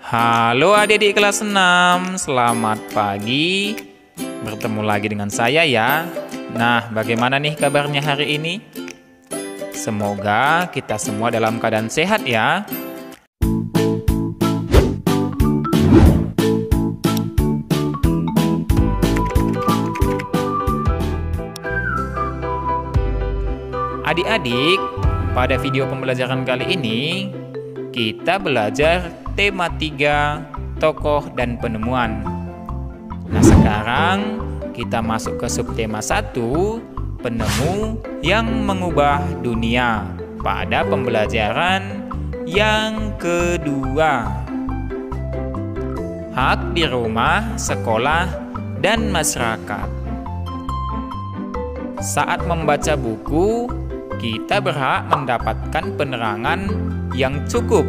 Halo adik-adik kelas 6, selamat pagi. Bertemu lagi dengan saya ya. Nah, bagaimana nih kabarnya hari ini? Semoga kita semua dalam keadaan sehat ya. Adik-adik, pada video pembelajaran kali ini kita belajar tema 3, tokoh dan penemuan. Nah, sekarang kita masuk ke subtema 1, penemu yang mengubah dunia, pada pembelajaran yang kedua. Hak di rumah, sekolah, dan masyarakat. Saat membaca buku, kita berhak mendapatkan penerangan yang cukup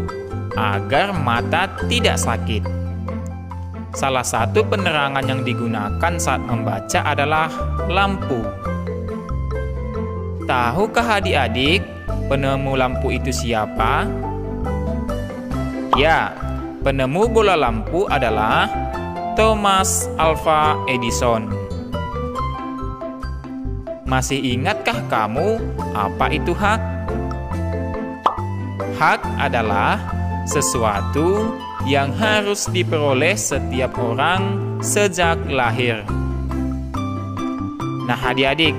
agar mata tidak sakit. Salah satu penerangan yang digunakan saat membaca adalah lampu. Tahukah adik-adik penemu lampu itu siapa? Ya, penemu bola lampu adalah Thomas Alva Edison. Masih ingatkah kamu apa itu hak? Hak adalah sesuatu yang harus diperoleh setiap orang sejak lahir. Nah, adik-adik,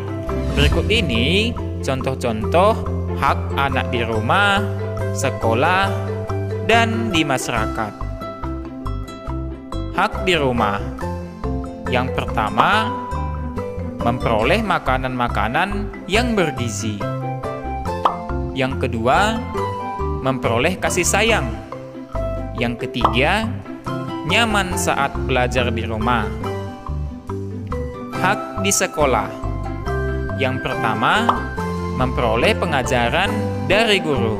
berikut ini contoh-contoh hak anak di rumah, sekolah, dan di masyarakat. Hak di rumah. Yang pertama, memperoleh makanan-makanan yang bergizi. Yang kedua, memperoleh kasih sayang. Yang ketiga, nyaman saat belajar di rumah. Hak di sekolah. Yang pertama, memperoleh pengajaran dari guru.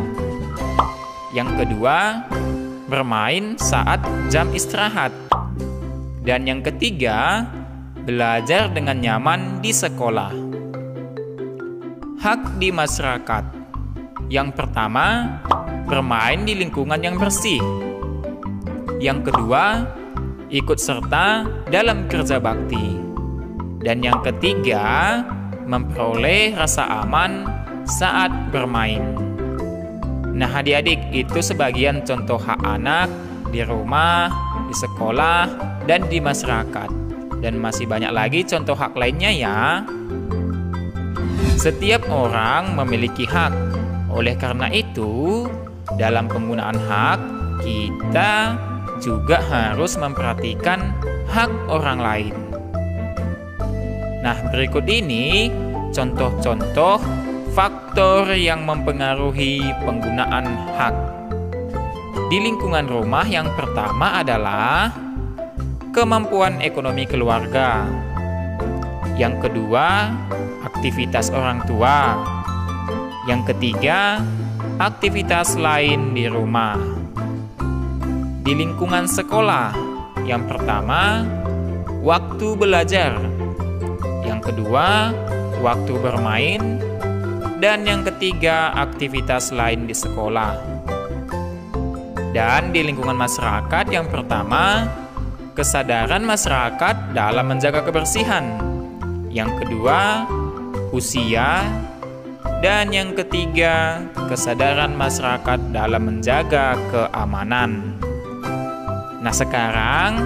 Yang kedua, bermain saat jam istirahat. Dan yang ketiga, belajar dengan nyaman di sekolah. Hak di masyarakat. Yang pertama, bermain di lingkungan yang bersih. Yang kedua, ikut serta dalam kerja bakti. Dan yang ketiga, memperoleh rasa aman saat bermain. Nah, adik-adik, itu sebagian contoh hak anak di rumah, di sekolah, dan di masyarakat. Dan masih banyak lagi contoh hak lainnya ya. Setiap orang memiliki hak. Oleh karena itu, dalam penggunaan hak, kita juga harus memperhatikan hak orang lain. Nah, berikut ini contoh-contoh faktor yang mempengaruhi penggunaan hak. Di lingkungan rumah, yang pertama adalah kemampuan ekonomi keluarga. Yang kedua, aktivitas orang tua. Yang ketiga, aktivitas lain di rumah. Di lingkungan sekolah, yang pertama, waktu belajar. Yang kedua, waktu bermain. Dan yang ketiga, aktivitas lain di sekolah. Dan di lingkungan masyarakat, yang pertama, kesadaran masyarakat dalam menjaga kebersihan. Yang kedua, usia. Dan yang ketiga, kesadaran masyarakat dalam menjaga keamanan. Nah, sekarang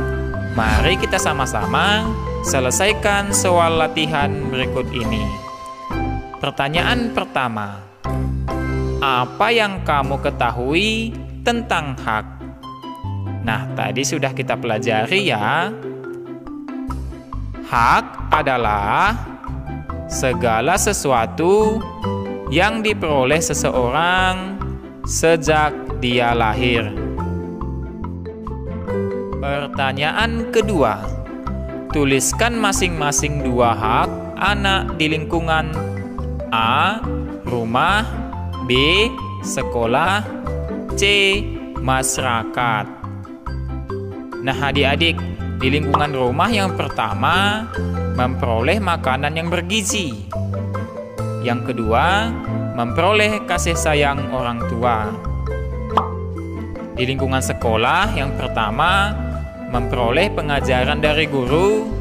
mari kita sama-sama selesaikan soal latihan berikut ini. Pertanyaan pertama, apa yang kamu ketahui tentang hak? Nah, tadi sudah kita pelajari ya. Hak adalah segala sesuatu yang diperoleh seseorang sejak dia lahir. Pertanyaan kedua, tuliskan masing-masing dua hak anak di lingkungan. A. Rumah. B. Sekolah. C. Masyarakat. Nah, adik-adik, di lingkungan rumah yang pertama, memperoleh makanan yang bergizi. Yang kedua, memperoleh kasih sayang orang tua. Di lingkungan sekolah, yang pertama memperoleh pengajaran dari guru,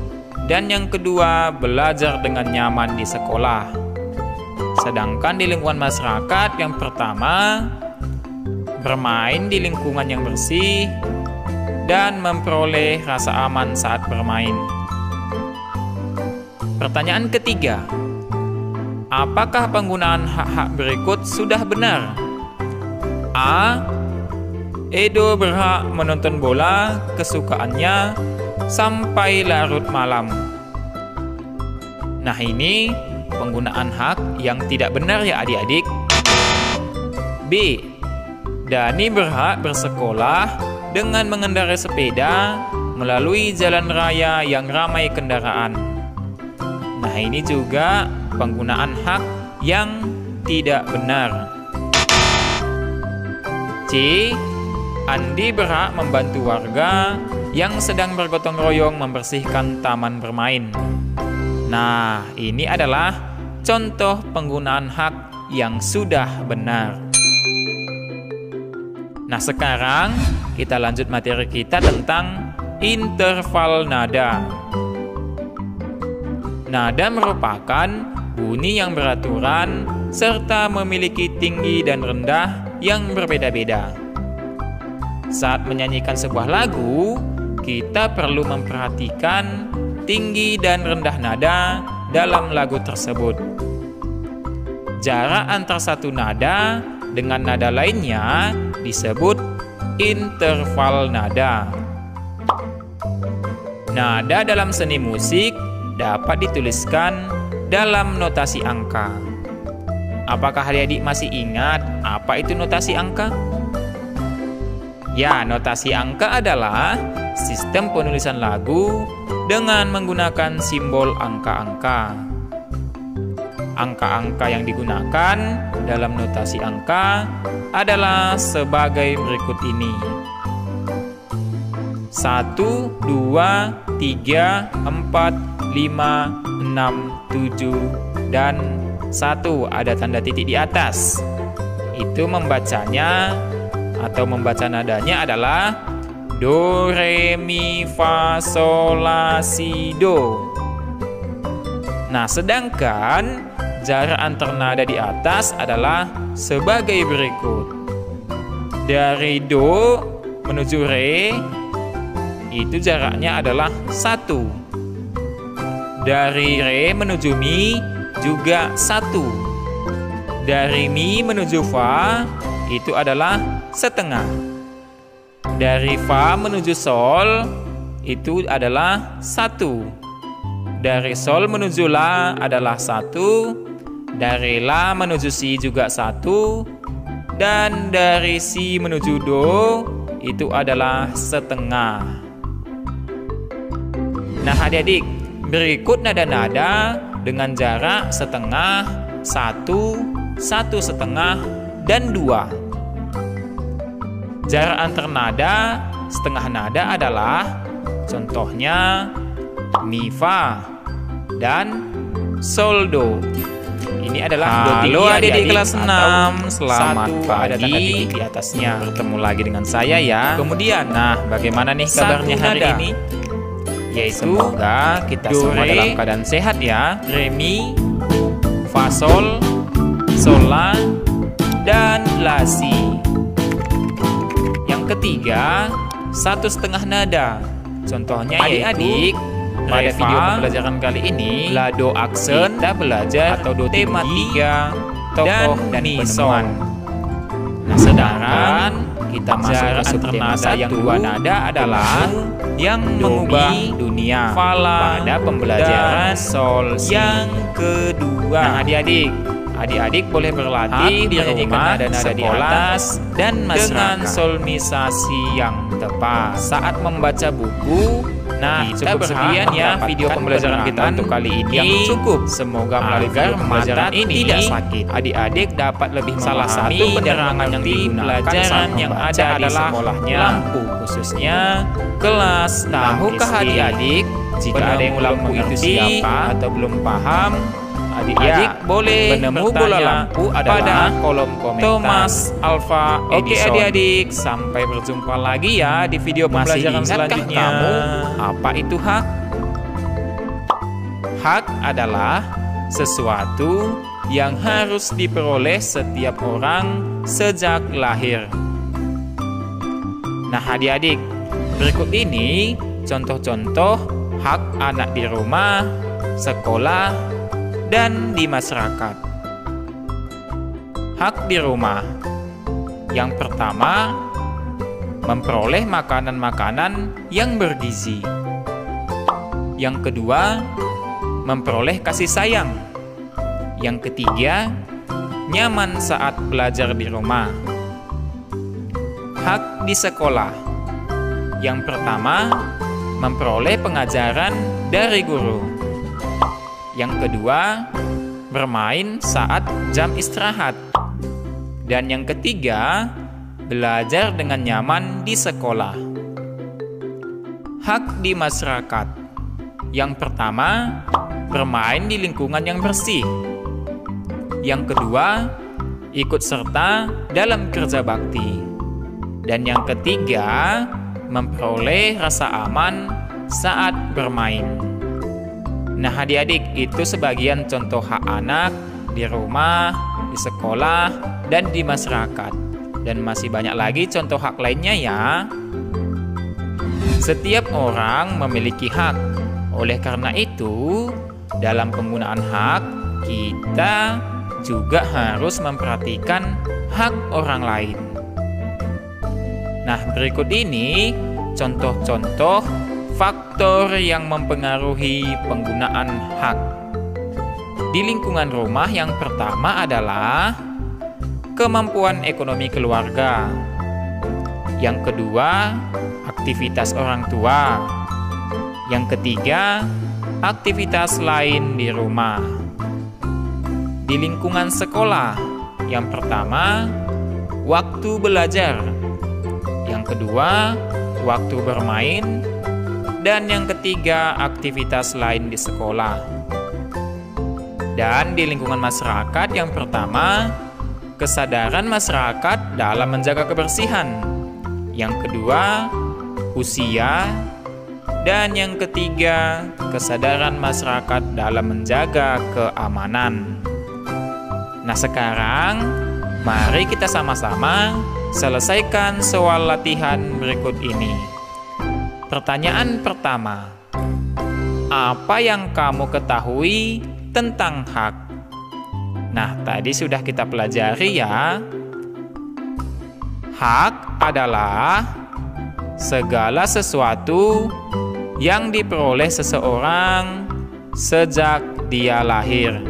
dan yang kedua belajar dengan nyaman di sekolah. Sedangkan di lingkungan masyarakat, yang pertama bermain di lingkungan yang bersih dan memperoleh rasa aman saat bermain. Pertanyaan ketiga, apakah penggunaan hak-hak berikut sudah benar? A. Edo berhak menonton bola kesukaannya sampai larut malam. Nah, ini penggunaan hak yang tidak benar ya adik-adik. B. Dani berhak bersekolah dengan mengendarai sepeda melalui jalan raya yang ramai kendaraan. Nah, ini juga penggunaan hak yang tidak benar. C. Andi berhak membantu warga yang sedang bergotong royong membersihkan taman bermain. Nah, ini adalah contoh penggunaan hak yang sudah benar. Nah, sekarang kita lanjut materi kita tentang interval nada. Nada merupakan bunyi yang beraturan serta memiliki tinggi dan rendah yang berbeda-beda. Saat menyanyikan sebuah lagu, kita perlu memperhatikan tinggi dan rendah nada dalam lagu tersebut. Jarak antar satu nada dengan nada lainnya disebut interval nada. Nada dalam seni musik dapat dituliskan dalam notasi angka. Apakah adik-adik masih ingat apa itu notasi angka? Ya, notasi angka adalah sistem penulisan lagu dengan menggunakan simbol angka-angka. Angka-angka yang digunakan dalam notasi angka adalah sebagai berikut ini: 1, 2, 3, 4, 5, 6, 7, dan 1 ada tanda titik di atas. Itu membacanya atau membaca nadanya adalah do, re, mi, fa, sol, la, si, do. Nah, sedangkan jarak antar nada di atas adalah sebagai berikut. Dari do menuju re, itu jaraknya adalah 1. Dari re menuju mi juga 1. Dari mi menuju fa itu adalah setengah. Dari fa menuju sol itu adalah 1. Dari sol menuju la adalah 1. Dari la menuju si juga 1. Dan dari si menuju do itu adalah setengah. Nah, adik-adik, berikut nada-nada dengan jarak setengah, 1, 1 setengah, dan 2. Jarak antar nada setengah nada adalah contohnya mi fa dan sol do. Ini adalah do tinggi adik-adik kelas 6. Selamat pagi. Ada tanda titik di atasnya. Bertemu lagi dengan saya ya. Kemudian, nah, bagaimana nih kabarnya hari ini? Yaitu semoga kita semua dalam keadaan sehat ya. Re mi, fa sol, sol la, dan la si. Yang ketiga, 1,5 nada. Contohnya adik-adik, pada video pembelajaran kali ini, la do aksen, kita belajar atau do tema 3, tokoh dan penemuan. Nah, sedangkan kita masuk ke subtema yang 2 nada adalah yang mengubah dunia pada pembelajaran sol yang kedua. Nah, adik-adik boleh berlatih di rumah nada-nada di atas dan dengan solmisasi yang tepat saat membaca buku. Nah, kita berhadiah ya video pembelajaran kita untuk kali ini yang cukup. Semoga melalui pembelajaran ini tidak sakit. Adik-adik dapat lebih salah satu penerangan yang digunakan pelajaran yang ada di sekolahnya, lampu khususnya kelas. Tahukah adik-adik jika ada yang lampu itu siapa atau belum paham, adik-adik boleh penemu bola lampu pada kolom komentar. Thomas Alpha Edison. Oke adik-adik, sampai berjumpa lagi ya di video pembelajaran selanjutnya. Kamu apa itu hak? Hak adalah sesuatu yang harus diperoleh setiap orang sejak lahir. Nah adik-adik, berikut ini contoh-contoh hak anak di rumah, sekolah, dan di masyarakat. Hak di rumah. Yang pertama, memperoleh makanan-makanan yang bergizi. Yang kedua, memperoleh kasih sayang. Yang ketiga, nyaman saat belajar di rumah. Hak di sekolah. Yang pertama, memperoleh pengajaran dari guru. Yang kedua, bermain saat jam istirahat. Dan yang ketiga, belajar dengan nyaman di sekolah. Hak di masyarakat. Yang pertama, bermain di lingkungan yang bersih. Yang kedua, ikut serta dalam kerja bakti. Dan yang ketiga, memperoleh rasa aman saat bermain. Nah adik-adik, itu sebagian contoh hak anak di rumah, di sekolah, dan di masyarakat. Dan masih banyak lagi contoh hak lainnya ya. Setiap orang memiliki hak. Oleh karena itu, dalam penggunaan hak, kita juga harus memperhatikan hak orang lain. Nah, berikut ini contoh-contoh faktor yang mempengaruhi penggunaan hak. Di lingkungan rumah yang pertama adalah kemampuan ekonomi keluarga. Yang kedua, aktivitas orang tua. Yang ketiga, aktivitas lain di rumah. Di lingkungan sekolah, yang pertama, waktu belajar. Yang kedua, waktu bermain. Dan yang ketiga, aktivitas lain di sekolah. Dan di lingkungan masyarakat, yang pertama, kesadaran masyarakat dalam menjaga kebersihan. Yang kedua, usia. Dan yang ketiga, kesadaran masyarakat dalam menjaga keamanan. Nah sekarang, mari kita sama-sama selesaikan soal latihan berikut ini. Pertanyaan pertama, apa yang kamu ketahui tentang hak? Nah, tadi sudah kita pelajari ya. Hak adalah segala sesuatu yang diperoleh seseorang sejak dia lahir.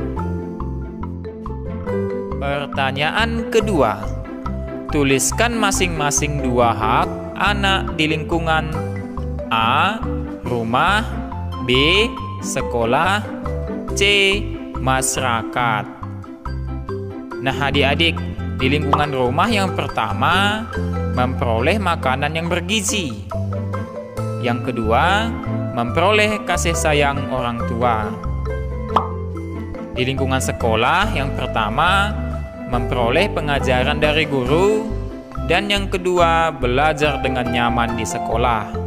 Pertanyaan kedua, tuliskan masing-masing dua hak anak di lingkungan. A. Rumah. B. Sekolah. C. Masyarakat. Nah adik-adik, di lingkungan rumah yang pertama, memperoleh makanan yang bergizi. Yang kedua, memperoleh kasih sayang orang tua. Di lingkungan sekolah yang pertama, memperoleh pengajaran dari guru. Dan yang kedua, belajar dengan nyaman di sekolah.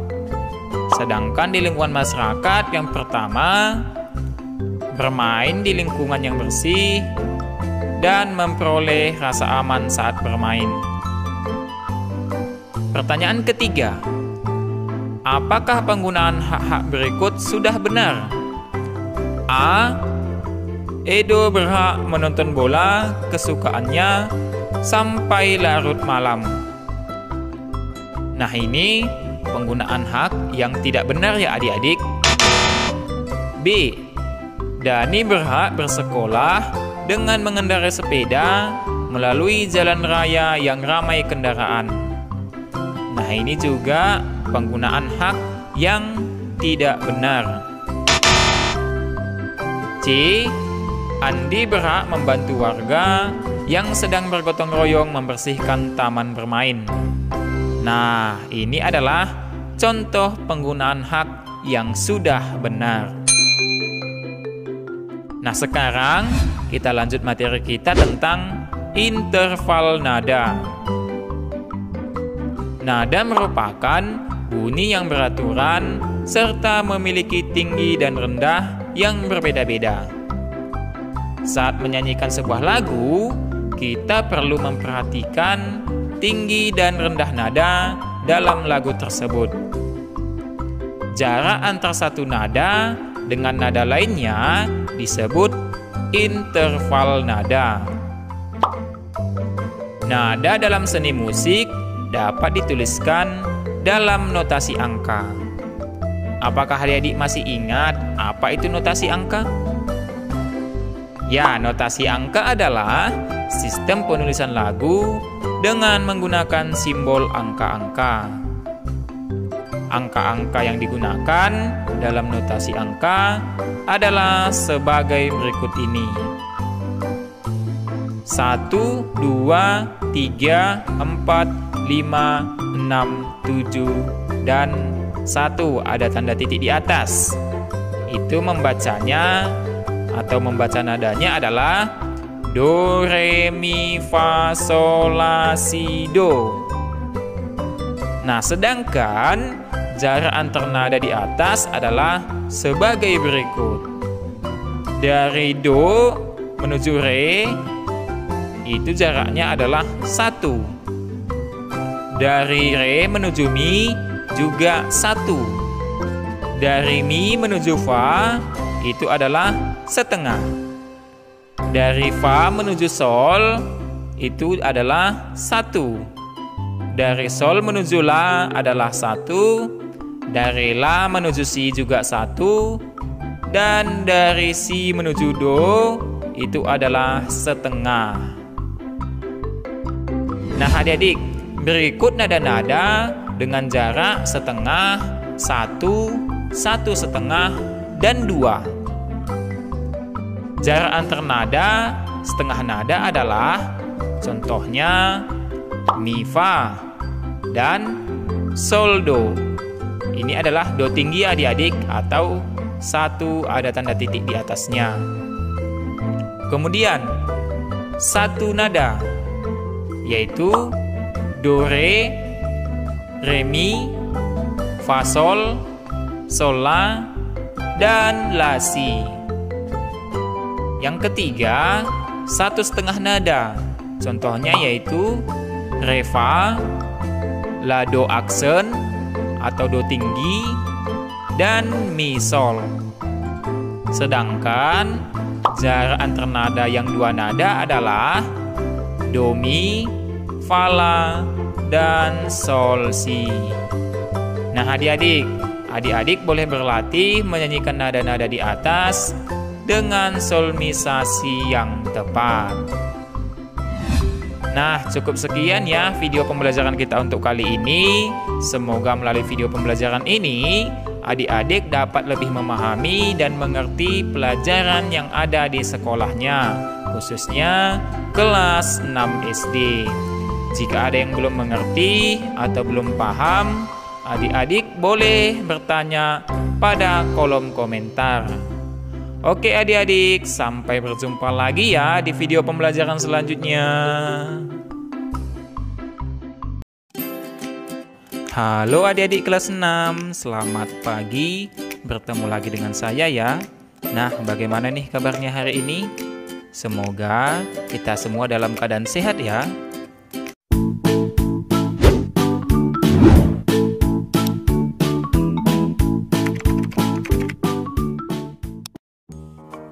Sedangkan di lingkungan masyarakat yang pertama, bermain di lingkungan yang bersih dan memperoleh rasa aman saat bermain. Pertanyaan ketiga, apakah penggunaan hak-hak berikut sudah benar? A. Edo berhak menonton bola kesukaannya sampai larut malam. Nah ini penggunaan hak yang tidak benar ya adik-adik. B. Dani berhak bersekolah dengan mengendarai sepeda melalui jalan raya yang ramai kendaraan. Nah ini juga penggunaan hak yang tidak benar. C. Andi berhak membantu warga yang sedang bergotong royong membersihkan taman bermain. Nah, ini adalah contoh penggunaan hak yang sudah benar. Nah, sekarang kita lanjut materi kita tentang interval nada. Nada merupakan bunyi yang beraturan serta memiliki tinggi dan rendah yang berbeda-beda. Saat menyanyikan sebuah lagu, kita perlu memperhatikan tinggi dan rendah nada dalam lagu tersebut. Jarak antar satu nada dengan nada lainnya disebut interval nada. Nada dalam seni musik dapat dituliskan dalam notasi angka. Apakah adik-adik masih ingat apa itu notasi angka? Ya, notasi angka adalah sistem penulisan lagu dengan menggunakan simbol angka-angka. Angka-angka yang digunakan dalam notasi angka adalah sebagai berikut ini: 1, 2, 3, 4, 5, 6, 7, dan 1 ada tanda titik di atas. Itu membacanya atau membaca nadanya adalah Do, Re, Mi, Fa, Sol, La, Si, Do. Nah, sedangkan jarak antar nada di atas adalah sebagai berikut. Dari Do menuju Re, itu jaraknya adalah 1. Dari Re menuju Mi juga 1. Dari Mi menuju Fa itu adalah setengah. Dari Fa menuju Sol itu adalah 1. Dari Sol menuju La adalah 1. Dari La menuju Si juga 1. Dan dari Si menuju Do itu adalah setengah. Nah, adik-adik, berikut nada-nada dengan jarak setengah, 1, 1 setengah, dan 2. Jarak antar nada setengah nada adalah contohnya Mi, Fa, dan Sol, Do. Ini adalah Do tinggi adik-adik atau 1 ada tanda titik di atasnya. Kemudian 1 nada yaitu Do, Re, Re, Mi, Fa, Sol, Sol, La, dan La, Si. Yang ketiga 1 setengah nada. Contohnya yaitu Re, Fa, La, Do aksen atau Do tinggi, dan Mi, Sol. Sedangkan jarak antar nada yang 2 nada adalah Do, Mi, Fa, La, dan Sol, Si. Nah, adik-adik boleh berlatih menyanyikan nada-nada di atas dengan solmisasi yang tepat. Nah, cukup sekian ya video pembelajaran kita untuk kali ini. Semoga melalui video pembelajaran ini adik-adik dapat lebih memahami dan mengerti pelajaran yang ada di sekolahnya, khususnya kelas 6 SD. Jika ada yang belum mengerti atau belum paham, adik-adik boleh bertanya pada kolom komentar. Oke adik-adik, sampai berjumpa lagi ya di video pembelajaran selanjutnya. Halo adik-adik kelas 6, selamat pagi. Bertemu lagi dengan saya ya. Nah, bagaimana nih kabarnya hari ini? Semoga kita semua dalam keadaan sehat ya.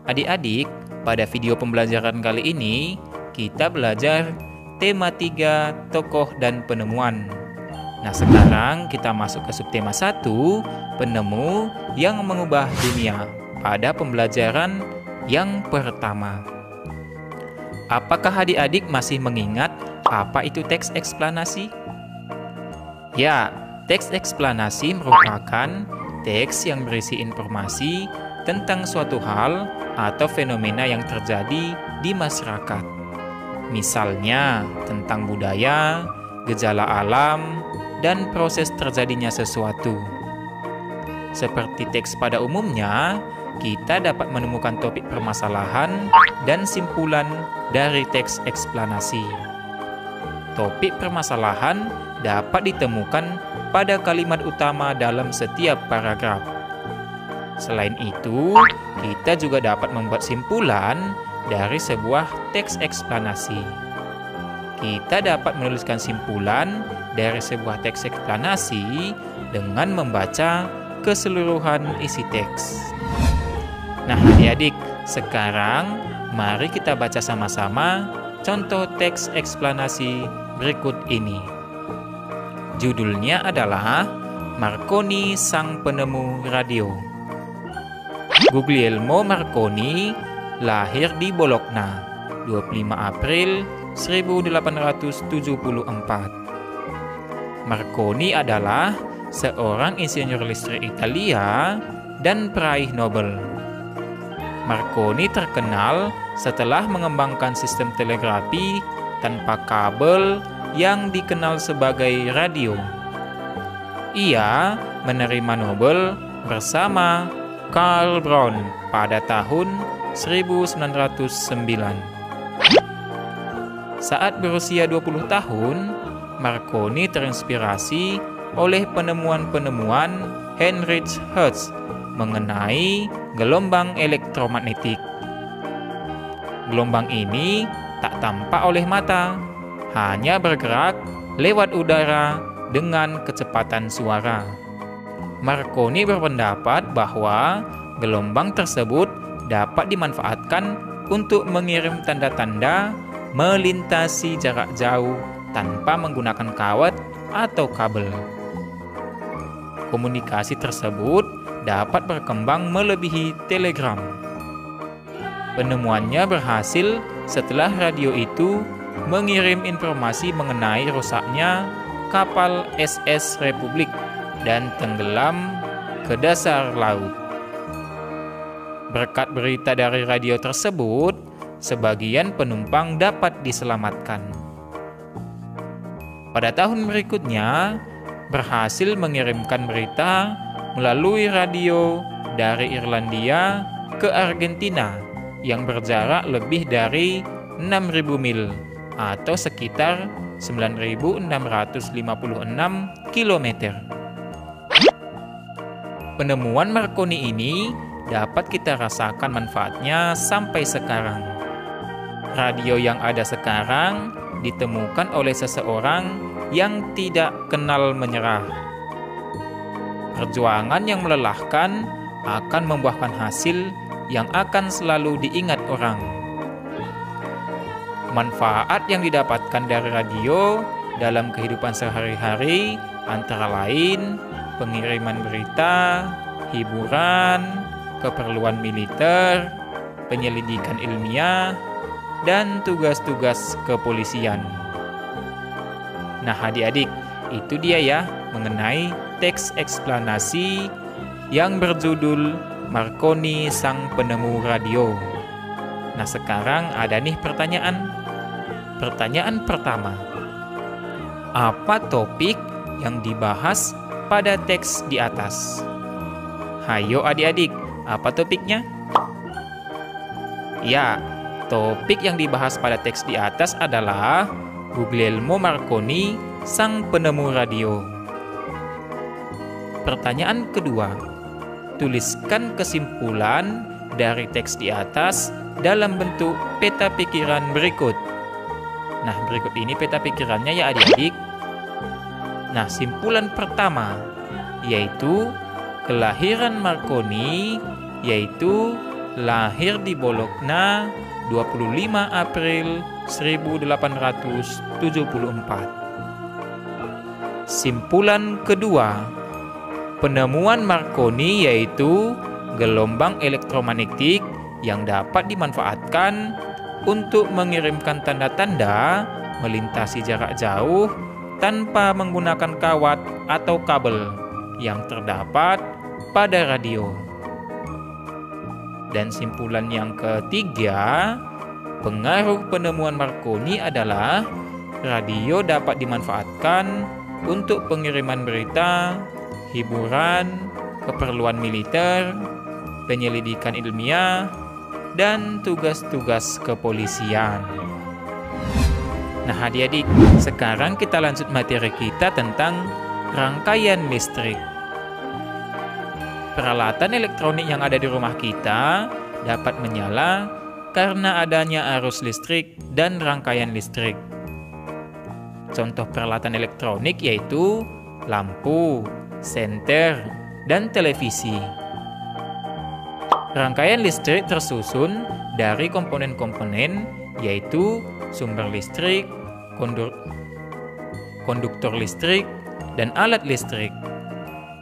Adik-adik, pada video pembelajaran kali ini kita belajar tema 3 tokoh dan penemuan. Nah, sekarang kita masuk ke subtema 1, penemu yang mengubah dunia, pada pembelajaran yang pertama. Apakah adik-adik masih mengingat apa itu teks eksplanasi? Ya, teks eksplanasi merupakan teks yang berisi informasi tentang suatu hal atau fenomena yang terjadi di masyarakat. Misalnya tentang budaya, gejala alam, dan proses terjadinya sesuatu. Seperti teks pada umumnya, kita dapat menemukan topik permasalahan dan simpulan dari teks eksplanasi. Topik permasalahan dapat ditemukan pada kalimat utama dalam setiap paragraf. Selain itu, kita juga dapat membuat simpulan dari sebuah teks eksplanasi. Kita dapat menuliskan simpulan dari sebuah teks eksplanasi dengan membaca keseluruhan isi teks. Nah, adik-adik, sekarang mari kita baca sama-sama contoh teks eksplanasi berikut ini. Judulnya adalah Marconi Sang Penemu Radio. Guglielmo Marconi lahir di Bologna 25 April 1874. Marconi adalah seorang insinyur listrik Italia dan peraih Nobel. Marconi terkenal setelah mengembangkan sistem telegrafi tanpa kabel yang dikenal sebagai radio. Ia menerima Nobel bersama Karl Braun pada tahun 1909. Saat berusia 20 tahun, Marconi terinspirasi oleh penemuan-penemuan Heinrich Hertz mengenai gelombang elektromagnetik. Gelombang ini tak tampak oleh mata, hanya bergerak lewat udara dengan kecepatan suara. Marconi berpendapat bahwa gelombang tersebut dapat dimanfaatkan untuk mengirim tanda-tanda melintasi jarak jauh tanpa menggunakan kawat atau kabel. Komunikasi tersebut dapat berkembang melebihi telegram. Penemuannya berhasil setelah radio itu mengirim informasi mengenai rusaknya kapal SS Republik dan tenggelam ke dasar laut. Berkat berita dari radio tersebut, sebagian penumpang dapat diselamatkan. Pada tahun berikutnya, berhasil mengirimkan berita melalui radio dari Irlandia ke Argentina yang berjarak lebih dari 6.000 mil atau sekitar 9.656 km. Penemuan Marconi ini dapat kita rasakan manfaatnya sampai sekarang. Radio yang ada sekarang ditemukan oleh seseorang yang tidak kenal menyerah. Perjuangan yang melelahkan akan membuahkan hasil yang akan selalu diingat orang. Manfaat yang didapatkan dari radio dalam kehidupan sehari-hari antara lain pengiriman berita, hiburan, keperluan militer, penyelidikan ilmiah, dan tugas-tugas kepolisian. Nah, adik-adik, itu dia ya mengenai teks eksplanasi yang berjudul Marconi Sang Penemu Radio. Nah, sekarang ada nih pertanyaan. Pertanyaan pertama, apa topik yang dibahas pada teks di atas? Hayo adik-adik, apa topiknya? Ya, topik yang dibahas pada teks di atas adalah Guglielmo Marconi, Sang Penemu Radio. Pertanyaan kedua, tuliskan kesimpulan dari teks di atas dalam bentuk peta pikiran berikut. Nah, berikut ini peta pikirannya ya adik-adik. Nah, simpulan pertama yaitu kelahiran Marconi, yaitu lahir di Bologna 25 April 1874. Simpulan kedua, penemuan Marconi yaitu gelombang elektromagnetik yang dapat dimanfaatkan untuk mengirimkan tanda-tanda melintasi jarak jauh tanpa menggunakan kawat atau kabel yang terdapat pada radio. Dan simpulan yang ketiga, pengaruh penemuan Marconi adalah radio dapat dimanfaatkan untuk pengiriman berita, hiburan, keperluan militer, penyelidikan ilmiah, dan tugas-tugas kepolisian. Nah adik-adik, sekarang kita lanjut materi kita tentang rangkaian listrik. Peralatan elektronik yang ada di rumah kita dapat menyala karena adanya arus listrik dan rangkaian listrik. Contoh peralatan elektronik yaitu lampu, senter, dan televisi. Rangkaian listrik tersusun dari komponen-komponen yaitu sumber listrik, konduktor listrik, dan alat listrik.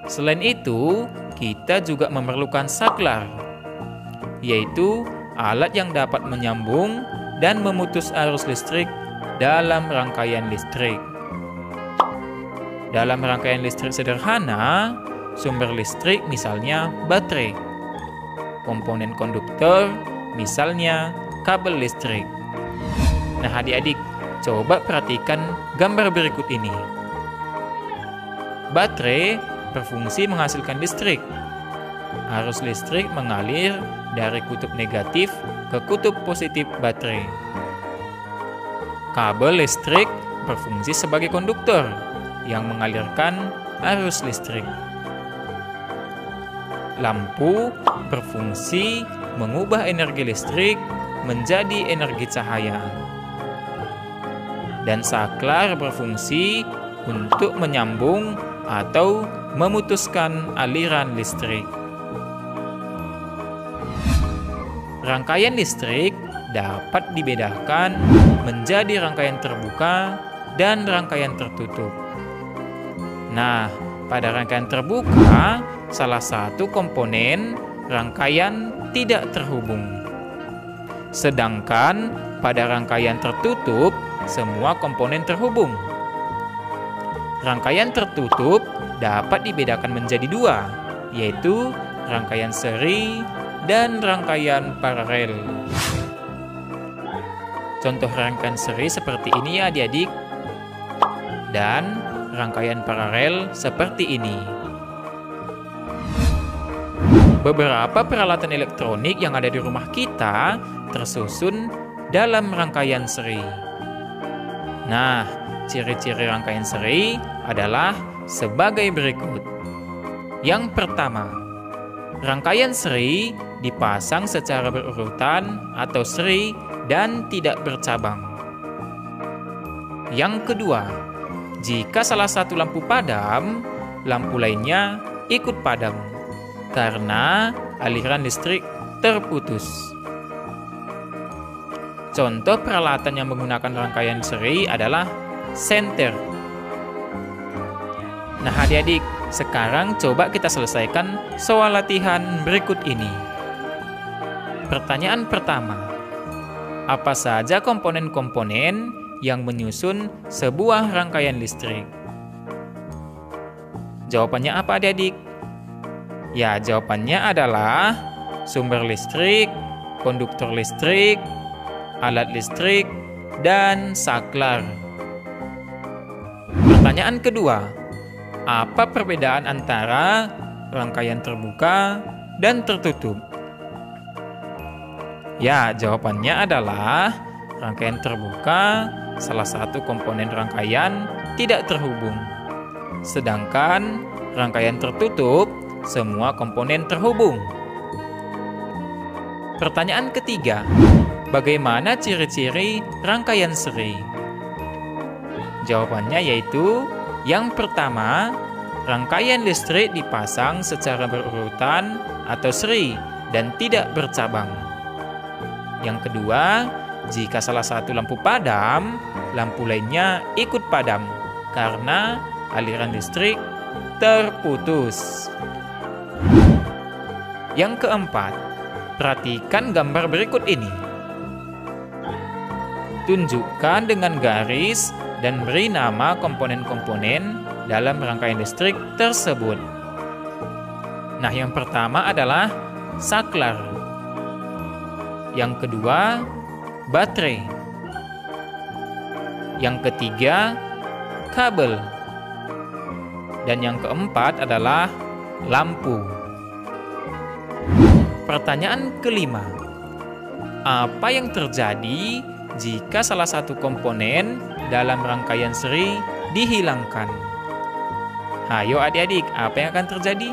Selain itu, kita juga memerlukan saklar, yaitu alat yang dapat menyambung dan memutus arus listrik dalam rangkaian listrik. Dalam rangkaian listrik sederhana, sumber listrik misalnya baterai, komponen konduktor misalnya kabel listrik. Nah adik-adik, coba perhatikan gambar berikut ini. Baterai berfungsi menghasilkan listrik. Arus listrik mengalir dari kutub negatif ke kutub positif baterai. Kabel listrik berfungsi sebagai konduktor yang mengalirkan arus listrik. Lampu berfungsi mengubah energi listrik menjadi energi cahaya. Dan saklar berfungsi untuk menyambung atau memutuskan aliran listrik. Rangkaian listrik dapat dibedakan menjadi rangkaian terbuka dan rangkaian tertutup. Nah, pada rangkaian terbuka, salah satu komponen rangkaian tidak terhubung. Sedangkan pada rangkaian tertutup, semua komponen terhubung. Rangkaian tertutup dapat dibedakan menjadi dua, yaitu rangkaian seri dan rangkaian paralel. Contoh rangkaian seri seperti ini ya adik-adik, dan rangkaian paralel seperti ini. Beberapa peralatan elektronik yang ada di rumah kita tersusun dalam rangkaian seri. Nah, ciri-ciri rangkaian seri adalah sebagai berikut. Yang pertama, rangkaian seri dipasang secara berurutan atau seri dan tidak bercabang. Yang kedua, jika salah satu lampu padam, lampu lainnya ikut padam karena aliran listrik terputus. Contoh peralatan yang menggunakan rangkaian seri adalah senter. Nah adik-adik, sekarang coba kita selesaikan soal latihan berikut ini. Pertanyaan pertama, apa saja komponen-komponen yang menyusun sebuah rangkaian listrik? Jawabannya apa adik-adik? Ya, jawabannya adalah sumber listrik, konduktor listrik, alat listrik, dan saklar. Pertanyaan kedua, apa perbedaan antara rangkaian terbuka dan tertutup? Ya, jawabannya adalah rangkaian terbuka, salah satu komponen rangkaian tidak terhubung. Sedangkan rangkaian tertutup, semua komponen terhubung. Pertanyaan ketiga, bagaimana ciri-ciri rangkaian seri? Jawabannya yaitu yang pertama, rangkaian listrik dipasang secara berurutan atau seri dan tidak bercabang. Yang kedua, jika salah satu lampu padam, lampu lainnya ikut padam karena aliran listrik terputus. Yang keempat, perhatikan gambar berikut ini. Tunjukkan dengan garis dan beri nama komponen-komponen dalam rangkaian listrik tersebut. Nah, yang pertama adalah saklar. Yang kedua, baterai. Yang ketiga, kabel. Dan yang keempat adalah lampu. Pertanyaan kelima, apa yang terjadi jika salah satu komponen dalam rangkaian seri dihilangkan? Ayo adik-adik, apa yang akan terjadi?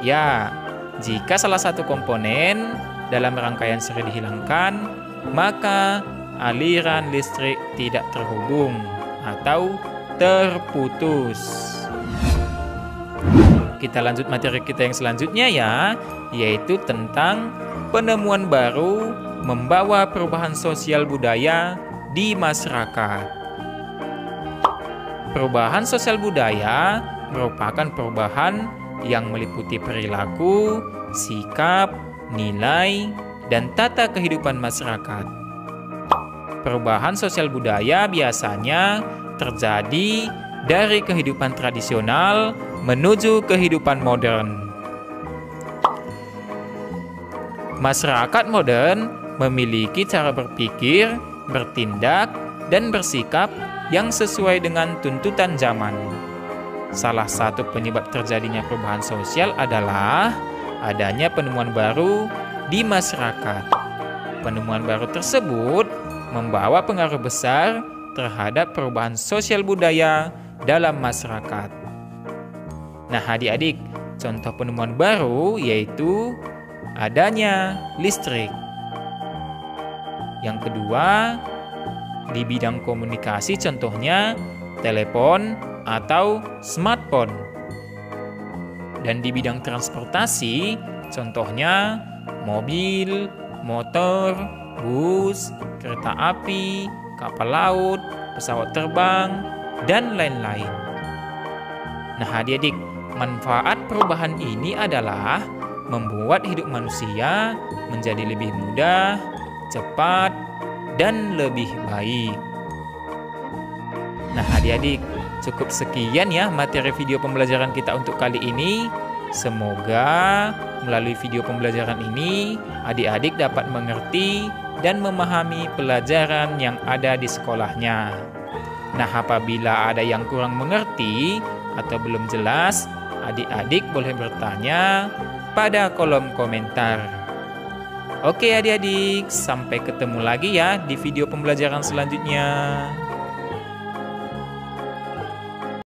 Ya, jika salah satu komponen dalam rangkaian seri dihilangkan, maka aliran listrik tidak terhubung atau terputus. Kita lanjut materi kita yang selanjutnya ya, yaitu tentang penemuan baru membawa perubahan sosial budaya di masyarakat. Perubahan sosial budaya merupakan perubahan yang meliputi perilaku, sikap, nilai, dan tata kehidupan masyarakat. Perubahan sosial budaya biasanya terjadi dari kehidupan tradisional menuju kehidupan modern. Masyarakat modern memiliki cara berpikir, bertindak, dan bersikap yang sesuai dengan tuntutan zaman. Salah satu penyebab terjadinya perubahan sosial adalah adanya penemuan baru di masyarakat. Penemuan baru tersebut membawa pengaruh besar terhadap perubahan sosial budaya dalam masyarakat. Nah, adik-adik, contoh penemuan baru yaitu adanya listrik. Yang kedua, di bidang komunikasi contohnya telepon atau smartphone. Dan di bidang transportasi contohnya mobil, motor, bus, kereta api, kapal laut, pesawat terbang, dan lain-lain. Nah, adik-adik, manfaat perubahan ini adalah membuat hidup manusia menjadi lebih mudah, cepat, dan lebih baik. Nah, adik-adik, cukup sekian ya materi video pembelajaran kita untuk kali ini. Semoga melalui video pembelajaran ini, adik-adik dapat mengerti dan memahami pelajaran yang ada di sekolahnya. Nah, apabila ada yang kurang mengerti atau belum jelas, adik-adik boleh bertanya pada kolom komentar. Oke adik-adik, sampai ketemu lagi ya di video pembelajaran selanjutnya.